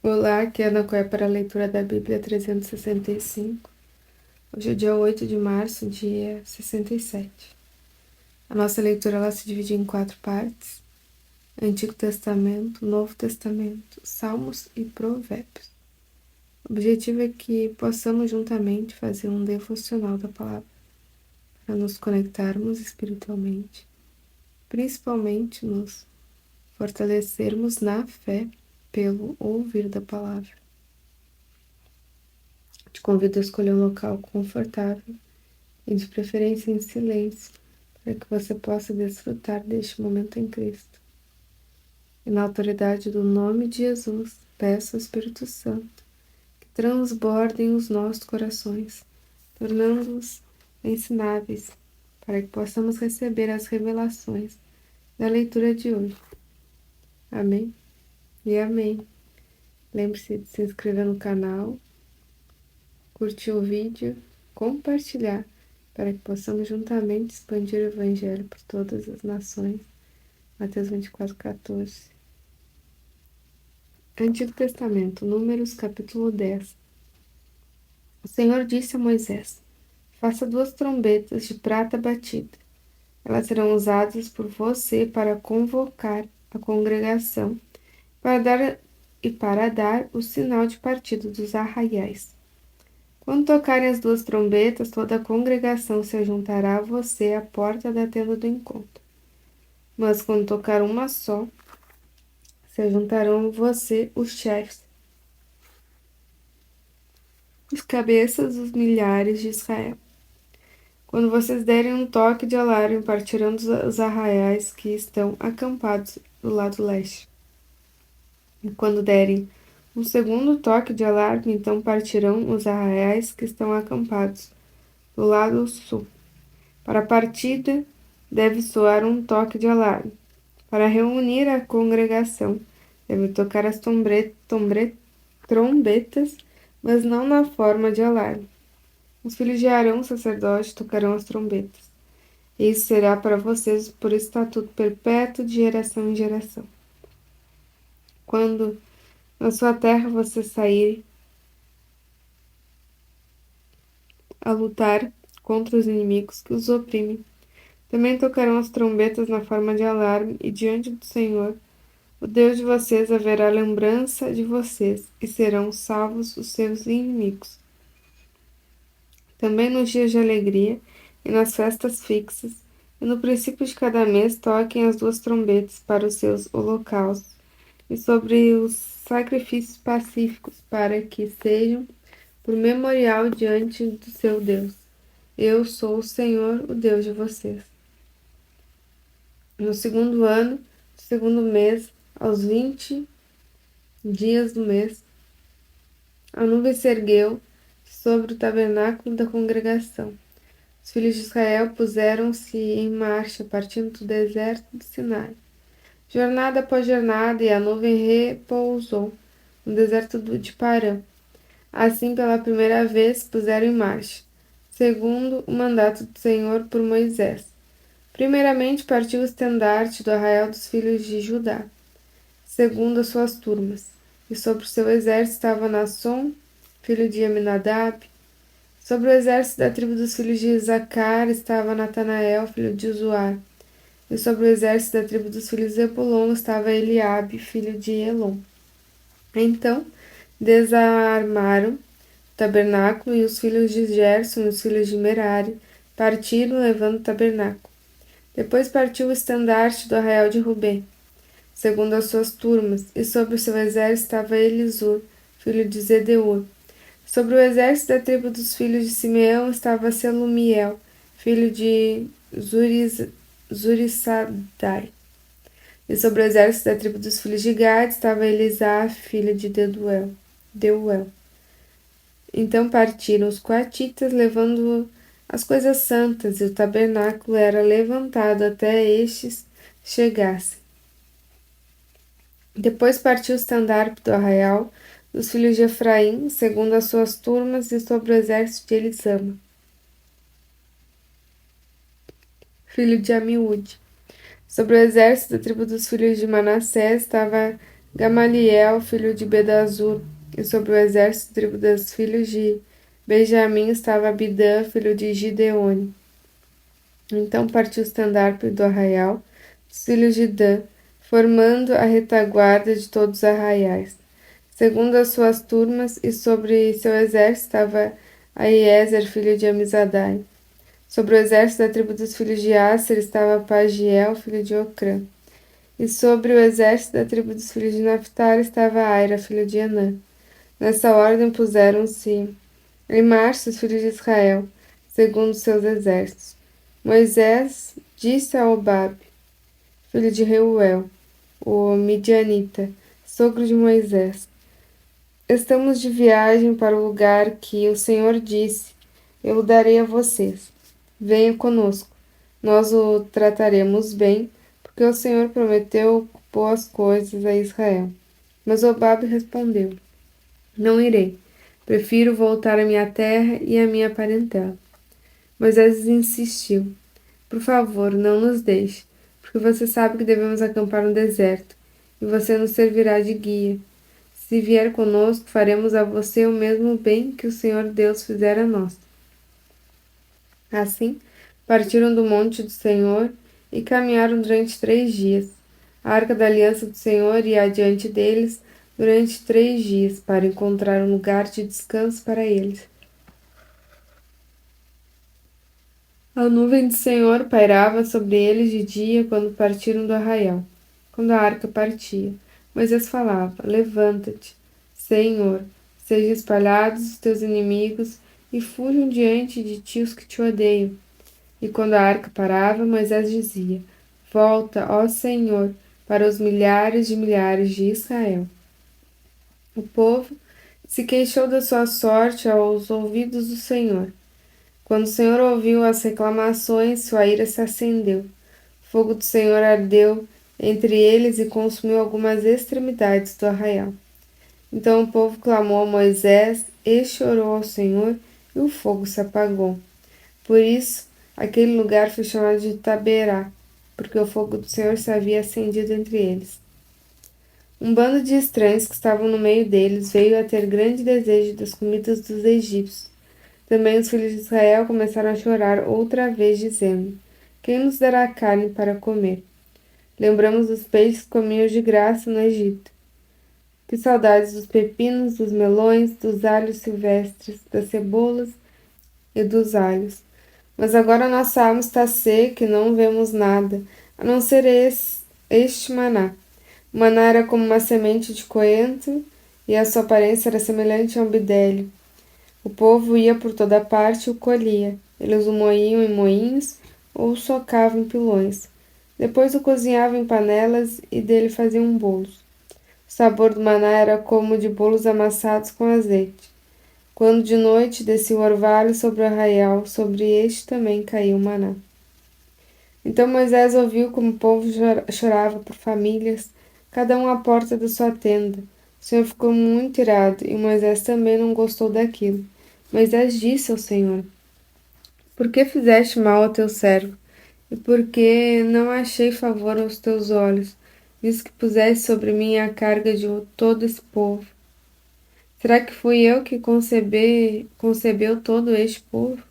Olá, aqui é Ana Coé para a leitura da Bíblia 365. Hoje é dia 8 de março, dia 67. A nossa leitura ela se divide em 4 partes: Antigo Testamento, Novo Testamento, Salmos e Provérbios. O objetivo é que possamos juntamente fazer um devocional da palavra, para nos conectarmos espiritualmente, principalmente nos fortalecermos na fé pelo ouvir da palavra. Te convido a escolher um local confortável e de preferência em silêncio, para que você possa desfrutar deste momento em Cristo. E na autoridade do nome de Jesus, peço ao Espírito Santo que transbordem os nossos corações, tornando-os ensináveis, para que possamos receber as revelações da leitura de hoje. Amém e amém. Lembre-se de se inscrever no canal, curtir o vídeo, compartilhar, para que possamos juntamente expandir o Evangelho por todas as nações. Mateus 24:14. Antigo Testamento, Números capítulo 10. O Senhor disse a Moisés: Faça 2 trombetas de prata batida. Elas serão usadas por você para convocar a congregação para dar o sinal de partida dos arraiais. Quando tocarem as 2 trombetas, toda a congregação se juntará a você à porta da tenda do encontro. Mas quando tocar uma só, se juntarão a você os chefes, os cabeças dos milhares de Israel. Quando vocês derem um toque de alarme, partirão os arraiais que estão acampados do lado leste. E quando derem um segundo toque de alarme, então partirão os arraiais que estão acampados do lado sul. Para a partida, deve soar um toque de alarme. Para reunir a congregação, deve tocar as trombetas, mas não na forma de alarme. Os filhos de Arão, sacerdote, tocarão as trombetas. Isso será para vocês por estatuto perpétuo de geração em geração. Quando na sua terra você sair a lutar contra os inimigos que os oprimem, também tocarão as trombetas na forma de alarme, e diante do Senhor, o Deus de vocês, haverá lembrança de vocês, e serão salvos os seus inimigos. Também nos dias de alegria e nas festas fixas, e no princípio de cada mês, toquem as 2 trombetas para os seus holocaustos e sobre os sacrifícios pacíficos, para que sejam por memorial diante do seu Deus. Eu sou o Senhor, o Deus de vocês. No 2º ano, do 2º mês, aos 20 dias do mês, a nuvem se ergueu sobre o tabernáculo da congregação. Os filhos de Israel puseram-se em marcha, partindo do deserto de Sinai. Jornada após jornada, e a nuvem repousou no deserto de Parã. Assim, pela primeira vez, puseram em marcha, segundo o mandato do Senhor por Moisés. Primeiramente partiu o estandarte do arraial dos filhos de Judá, segundo as suas turmas, e sobre o seu exército estava Nasson, filho de Aminadab. Sobre o exército da tribo dos filhos de Isacar estava Natanael, filho de Zoar. E sobre o exército da tribo dos filhos de Zebulon estava Eliabe, filho de Elon. Então desarmaram o tabernáculo, e os filhos de Gerson e os filhos de Merari partiram levando o tabernáculo. Depois partiu o estandarte do arraial de Rubem, segundo as suas turmas, e sobre o seu exército estava Elisur, filho de Zedeur. Sobre o exército da tribo dos filhos de Simeão estava Selumiel, filho de Zurissadai. E sobre o exército da tribo dos filhos de Gad estava Elisaf, filho de Deuel. Então partiram os coatitas, levando as coisas santas, e o tabernáculo era levantado até estes chegassem. Depois partiu o estandarte do arraial dos filhos de Efraim, segundo as suas turmas, e sobre o exército de Elisama, filho de Amiúde. Sobre o exército da tribo dos filhos de Manassés estava Gamaliel, filho de Bedazur, e sobre o exército da tribo dos filhos de Benjamim estava Abidã, filho de Gideone. Então partiu o estandarte do arraial dos filhos de Dan, formando a retaguarda de todos os arraiais, segundo as suas turmas, e sobre seu exército estava Aiezer, filho de Amizadai. Sobre o exército da tribo dos filhos de Asser estava Pagiel, filho de Ocrã. E sobre o exército da tribo dos filhos de Naphtali estava Aira, filho de Enã. Nessa ordem puseram-se em marcha os filhos de Israel, segundo seus exércitos. Moisés disse a Obabe, filho de Reuel, o midianita, sogro de Moisés: Estamos de viagem para o lugar que o Senhor disse: Eu o darei a vocês. Venha conosco. Nós o trataremos bem, porque o Senhor prometeu boas coisas a Israel. Mas Obabe respondeu: Não irei. Prefiro voltar à minha terra e à minha parentela. Moisés insistiu: Por favor, não nos deixe, porque você sabe que devemos acampar no deserto, e você nos servirá de guia. Se vier conosco, faremos a você o mesmo bem que o Senhor Deus fizera a nós. Assim, partiram do monte do Senhor e caminharam durante 3 dias. A arca da aliança do Senhor ia adiante deles durante 3 dias, para encontrar um lugar de descanso para eles. A nuvem do Senhor pairava sobre eles de dia quando partiram do arraial. Quando a arca partia, Moisés falava: Levanta-te, Senhor, sejam espalhados os teus inimigos e fujam diante de ti os que te odeiam. E quando a arca parava, Moisés dizia: Volta, ó Senhor, para os milhares de Israel. O povo se queixou da sua sorte aos ouvidos do Senhor. Quando o Senhor ouviu as reclamações, sua ira se acendeu. O fogo do Senhor ardeu entre eles e consumiu algumas extremidades do arraial. Então o povo clamou a Moisés, este orou ao Senhor, e o fogo se apagou. Por isso, aquele lugar foi chamado de Taberá, porque o fogo do Senhor se havia acendido entre eles. Um bando de estranhos que estavam no meio deles veio a ter grande desejo das comidas dos egípcios. Também os filhos de Israel começaram a chorar outra vez, dizendo: Quem nos dará carne para comer? Lembramos dos peixes que comíamos de graça no Egito. Que saudades dos pepinos, dos melões, dos alhos silvestres, das cebolas e dos alhos. Mas agora nossa alma está seca e não vemos nada, a não ser este maná. O maná era como uma semente de coentro, e a sua aparência era semelhante a um bidélio. O povo ia por toda parte e o colhia. Eles o moíam em moinhos ou o socavam em pilões. Depois o cozinhavam em panelas e dele faziam bolos. O sabor do maná era como de bolos amassados com azeite. Quando de noite descia o orvalho sobre o arraial, sobre este também caía o maná. Então Moisés ouviu como o povo chorava por famílias, cada um à porta da sua tenda. O Senhor ficou muito irado, e Moisés também não gostou daquilo. Moisés disse ao Senhor: Por que fizeste mal ao teu servo? E por que não achei favor aos teus olhos, visto que puseste sobre mim a carga de todo esse povo? Será que fui eu que concebeu todo este povo?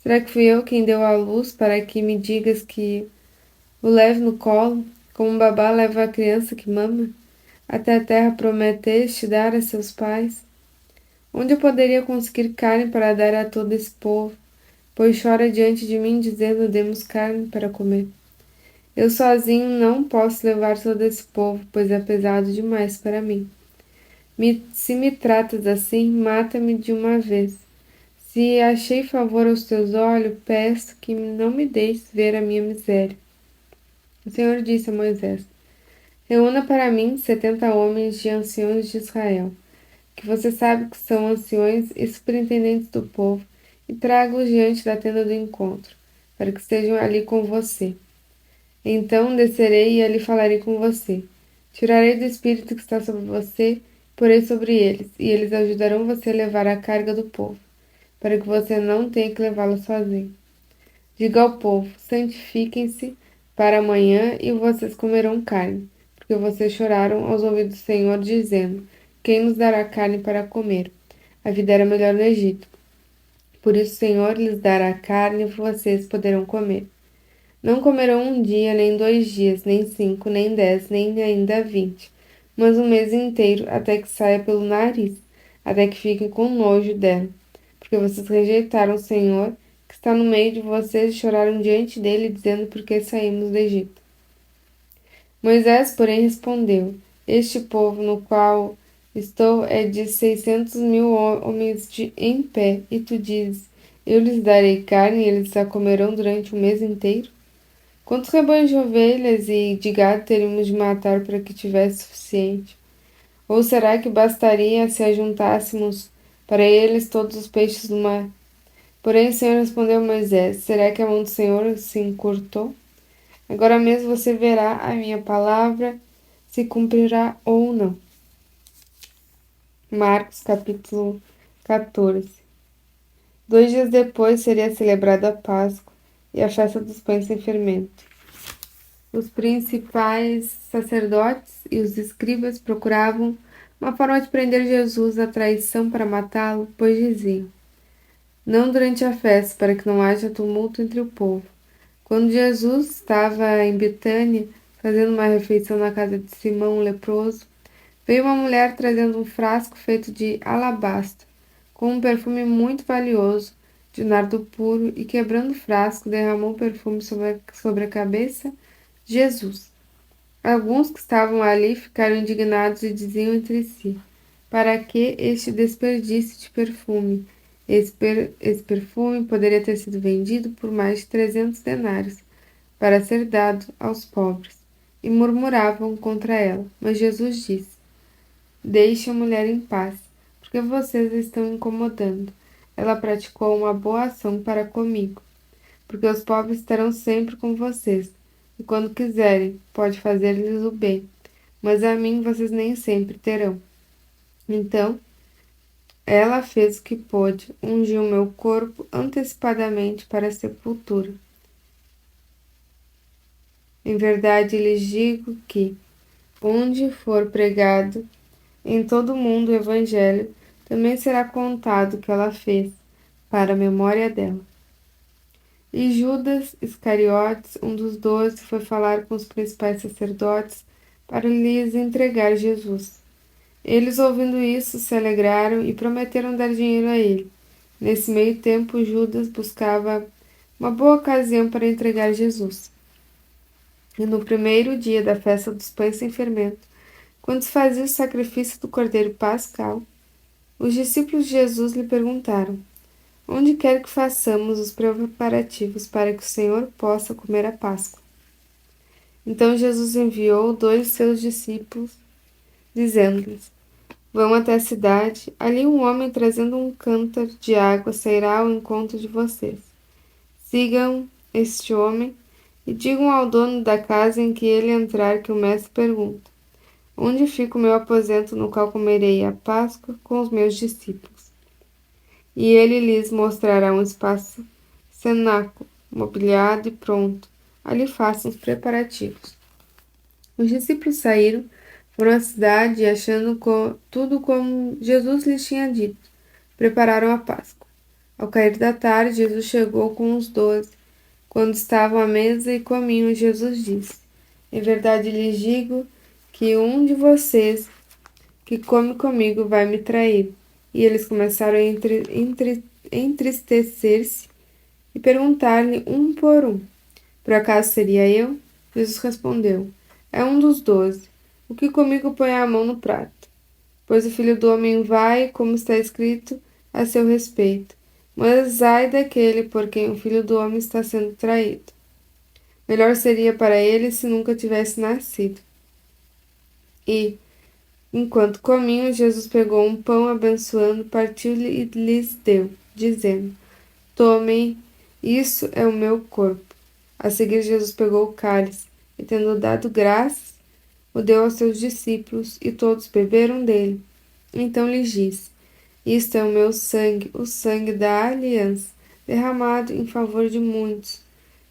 Será que fui eu quem deu à luz para que me digas que o leve no colo, como um babá leva a criança que mama? Até a terra prometeste dar a seus pais? Onde eu poderia conseguir carne para dar a todo esse povo? Pois chora diante de mim, dizendo: Demos carne para comer. Eu sozinho não posso levar todo esse povo, pois é pesado demais para mim. Se me tratas assim, mata-me de uma vez. Se achei favor aos teus olhos, peço que não me deixes ver a minha miséria. O Senhor disse a Moisés: Reúna para mim 70 homens de anciões de Israel, que você sabe que são anciões e superintendentes do povo, e traga-os diante da tenda do encontro, para que estejam ali com você. Então descerei e ali falarei com você. Tirarei do espírito que está sobre você, porei sobre eles, e eles ajudarão você a levar a carga do povo, para que você não tenha que levá-la sozinho. Diga ao povo: santifiquem-se para amanhã e vocês comerão carne, porque porque vocês choraram aos ouvidos do Senhor, dizendo: Quem nos dará carne para comer? A vida era melhor no Egito. Por isso o Senhor lhes dará carne e vocês poderão comer. Não comerão um dia, nem 2 dias, nem 5, nem 10, nem ainda 20, mas um mês inteiro, até que saia pelo nariz, até que fiquem com nojo dela. Porque vocês rejeitaram o Senhor, que está no meio de vocês, e choraram diante dele, dizendo: Por que saímos do Egito? Moisés, porém, respondeu: Este povo no qual estou é de 600.000 homens em pé, e tu dizes: Eu lhes darei carne e eles a comerão durante um mês inteiro? Quantos rebanhos de ovelhas e de gado teríamos de matar para que tivesse suficiente? Ou será que bastaria se ajuntássemos para eles todos os peixes do mar? Porém o Senhor respondeu a Moisés: Será que a mão do Senhor se encurtou? Agora mesmo você verá a minha palavra se cumprirá ou não. Marcos capítulo 14. 2 dias depois seria celebrada a Páscoa e a festa dos pães sem fermento. Os principais sacerdotes e os escribas procuravam uma forma de prender Jesus à traição para matá-lo, pois diziam: Não durante a festa, para que não haja tumulto entre o povo. Quando Jesus estava em Betânia, fazendo uma refeição na casa de Simão, o leproso, veio uma mulher trazendo um frasco feito de alabastro, com um perfume muito valioso, de nardo puro, e quebrando o frasco, derramou o perfume sobre a cabeça de Jesus. Alguns que estavam ali ficaram indignados e diziam entre si: Para que este desperdício de perfume? Esse perfume poderia ter sido vendido por mais de 300 denários para ser dado aos pobres. E murmuravam contra ela. Mas Jesus disse: Deixe a mulher em paz, porque vocês a estão incomodando. Ela praticou uma boa ação para comigo, porque os pobres estarão sempre com vocês, e quando quiserem, pode fazer-lhes o bem, mas a mim vocês nem sempre terão. Então, ela fez o que pôde, ungiu meu corpo antecipadamente para a sepultura. Em verdade lhes digo que, onde for pregado em todo o mundo o Evangelho, também será contado o que ela fez, para a memória dela. E Judas Iscariotes, um dos 12, foi falar com os principais sacerdotes para lhes entregar Jesus. Eles, ouvindo isso, se alegraram e prometeram dar dinheiro a ele. Nesse meio tempo, Judas buscava uma boa ocasião para entregar Jesus. E no primeiro dia da festa dos pães sem fermento, quando se fazia o sacrifício do cordeiro pascal, os discípulos de Jesus lhe perguntaram: Onde quer que façamos os preparativos para que o Senhor possa comer a Páscoa? Então Jesus enviou 2 de seus discípulos, dizendo-lhes: Vão até a cidade, ali um homem trazendo um cântaro de água sairá ao encontro de vocês. Sigam este homem e digam ao dono da casa em que ele entrar que o mestre pergunta: Onde fica o meu aposento no qual comerei a Páscoa com os meus discípulos? E ele lhes mostrará um espaço cenáculo, mobiliado e pronto. Ali façam os preparativos. Os discípulos saíram, foram à cidade e, achando tudo como Jesus lhes tinha dito, prepararam a Páscoa. Ao cair da tarde, Jesus chegou com os 12. Quando estavam à mesa e comiam, Jesus disse: Em verdade lhes digo que um de vocês que come comigo vai me trair. E eles começaram a entristecer-se e perguntar-lhe um por um: Por acaso seria eu? Jesus respondeu: É um dos 12, o que comigo põe a mão no prato. Pois o Filho do Homem vai, como está escrito a seu respeito. Mas ai daquele por quem o Filho do Homem está sendo traído. Melhor seria para ele se nunca tivesse nascido. E, enquanto comiam, Jesus pegou um pão, abençoando, partiu-lhe e lhes deu, dizendo: Tomem, isso é o meu corpo. A seguir, Jesus pegou o cálice e, tendo dado graças, o deu aos seus discípulos, e todos beberam dele. Então lhes disse: Isto é o meu sangue, o sangue da aliança, derramado em favor de muitos.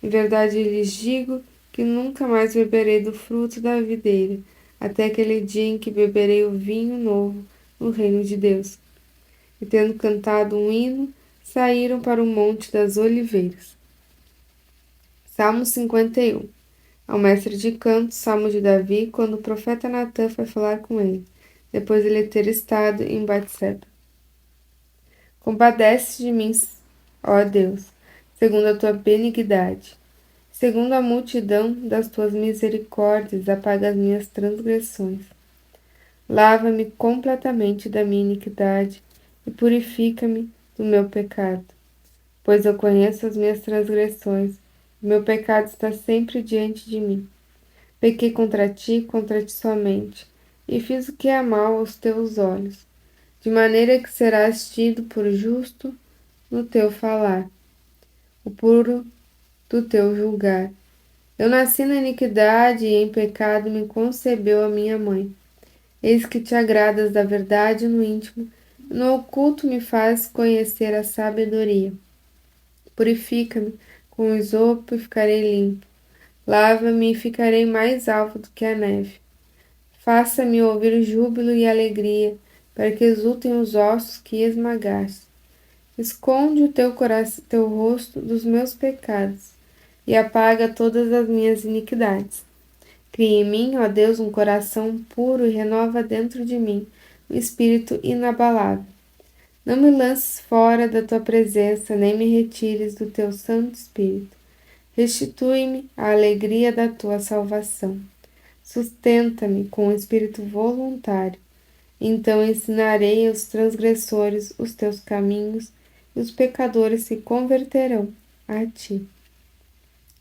Em verdade lhes digo que nunca mais beberei do fruto da videira, até aquele dia em que beberei o vinho novo no reino de Deus. E tendo cantado um hino, saíram para o Monte das Oliveiras. Salmo 51. Ao mestre de canto, Salmo de Davi, quando o profeta Natã foi falar com ele, depois de ele ter estado em Batseba. Compadece de mim, ó Deus, segundo a tua benignidade. Segundo a multidão das tuas misericórdias, apaga as minhas transgressões. Lava-me completamente da minha iniquidade e purifica-me do meu pecado. Pois eu conheço as minhas transgressões, o meu pecado está sempre diante de mim. Pequei contra ti somente, e fiz o que é mal aos teus olhos, de maneira que serás tido por justo no teu falar, o puro do teu julgar. Eu nasci na iniquidade e em pecado me concebeu a minha mãe. Eis que te agradas da verdade no íntimo, e no oculto me faz conhecer a sabedoria. Purifica-me com o isopo e ficarei limpo. Lava-me e ficarei mais alvo do que a neve. Faça-me ouvir júbilo e alegria, para que exultem os ossos que esmagaste. Esconde o teu rosto dos meus pecados e apaga todas as minhas iniquidades. Cria em mim, ó Deus, um coração puro e renova dentro de mim um espírito inabalável. Não me lances fora da tua presença, nem me retires do teu Santo Espírito. Restitui-me a alegria da tua salvação. Sustenta-me com um espírito voluntário. Então ensinarei aos transgressores os teus caminhos, e os pecadores se converterão a ti.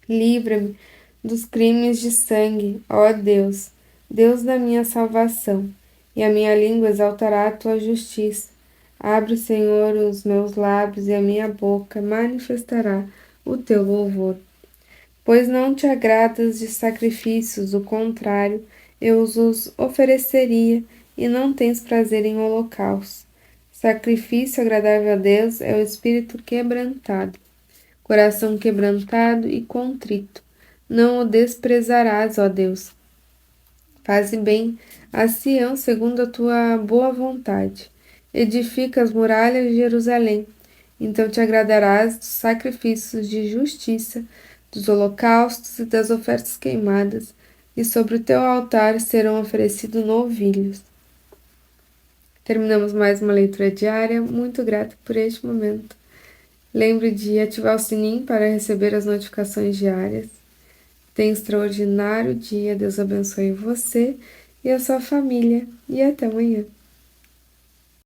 Livra-me dos crimes de sangue, ó Deus, Deus da minha salvação, e a minha língua exaltará a tua justiça. Abre, Senhor, os meus lábios, e a minha boca manifestará o teu louvor. Pois não te agradas de sacrifícios, do contrário, eu os ofereceria, e não tens prazer em holocaustos. Sacrifício agradável a Deus é o espírito quebrantado, coração quebrantado e contrito. Não o desprezarás, ó Deus. Faze bem a Sião segundo a tua boa vontade. Edifica as muralhas de Jerusalém. Então te agradarás dos sacrifícios de justiça, dos holocaustos e das ofertas queimadas, e sobre o teu altar serão oferecidos novilhos. Terminamos mais uma leitura diária. Muito grata por este momento. Lembre de ativar o sininho para receber as notificações diárias. Tenha um extraordinário dia. Deus abençoe você e a sua família. E até amanhã.